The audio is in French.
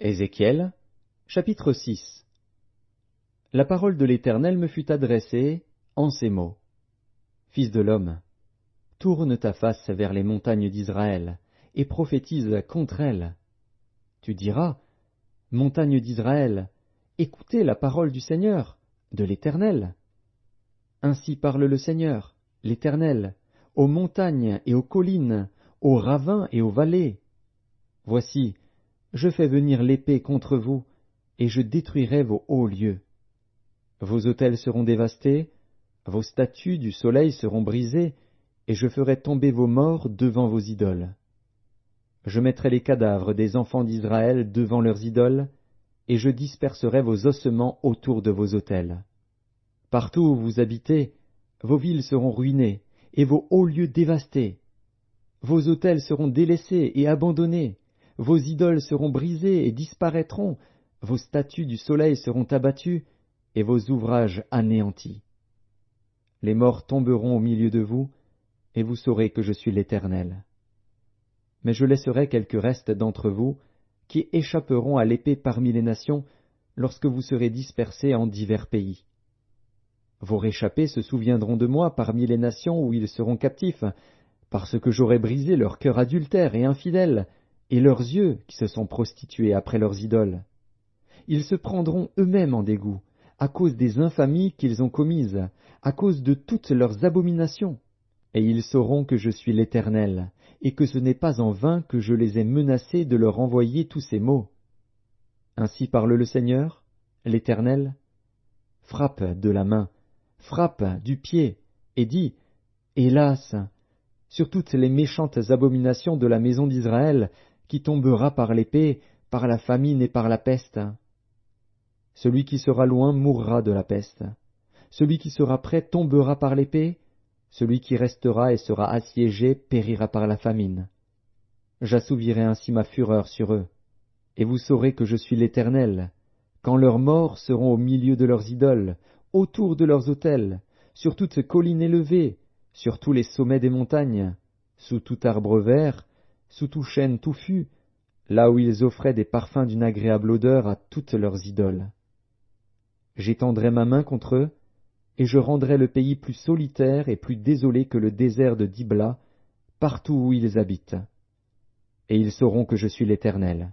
Ézéchiel, chapitre 6. La parole de l'Éternel me fut adressée en ces mots. Fils de l'homme, tourne ta face vers les montagnes d'Israël, et prophétise contre elles. Tu diras, montagnes d'Israël, écoutez la parole du Seigneur, de l'Éternel. Ainsi parle le Seigneur, l'Éternel, aux montagnes et aux collines, aux ravins et aux vallées. Voici, je fais venir l'épée contre vous, et je détruirai vos hauts lieux. Vos autels seront dévastés, vos statues du soleil seront brisées, et je ferai tomber vos morts devant vos idoles. Je mettrai les cadavres des enfants d'Israël devant leurs idoles, et je disperserai vos ossements autour de vos autels. Partout où vous habitez, vos villes seront ruinées, et vos hauts lieux dévastés. Vos autels seront délaissés et abandonnés, vos idoles seront brisées et disparaîtront, vos statues du soleil seront abattues, et vos ouvrages anéantis. Les morts tomberont au milieu de vous, et vous saurez que je suis l'Éternel. Mais je laisserai quelques restes d'entre vous, qui échapperont à l'épée parmi les nations, lorsque vous serez dispersés en divers pays. Vos réchappés se souviendront de moi parmi les nations où ils seront captifs, parce que j'aurai brisé leur cœur adultère et infidèle, et leurs yeux qui se sont prostitués après leurs idoles. Ils se prendront eux-mêmes en dégoût, à cause des infamies qu'ils ont commises, à cause de toutes leurs abominations. Et ils sauront que je suis l'Éternel, et que ce n'est pas en vain que je les ai menacés de leur envoyer tous ces maux. Ainsi parle le Seigneur, l'Éternel. Frappe de la main, frappe du pied, et dis, hélas, sur toutes les méchantes abominations de la maison d'Israël, qui tombera par l'épée, par la famine et par la peste. Celui qui sera loin mourra de la peste. Celui qui sera près tombera par l'épée. Celui qui restera et sera assiégé périra par la famine. J'assouvirai ainsi ma fureur sur eux. Et vous saurez que je suis l'Éternel, quand leurs morts seront au milieu de leurs idoles, autour de leurs autels, sur toutes collines élevées, sur tous les sommets des montagnes, sous tout arbre vert, sous tout chêne touffu, là où ils offraient des parfums d'une agréable odeur à toutes leurs idoles. J'étendrai ma main contre eux, et je rendrai le pays plus solitaire et plus désolé que le désert de Dibla, partout où ils habitent. Et ils sauront que je suis l'Éternel.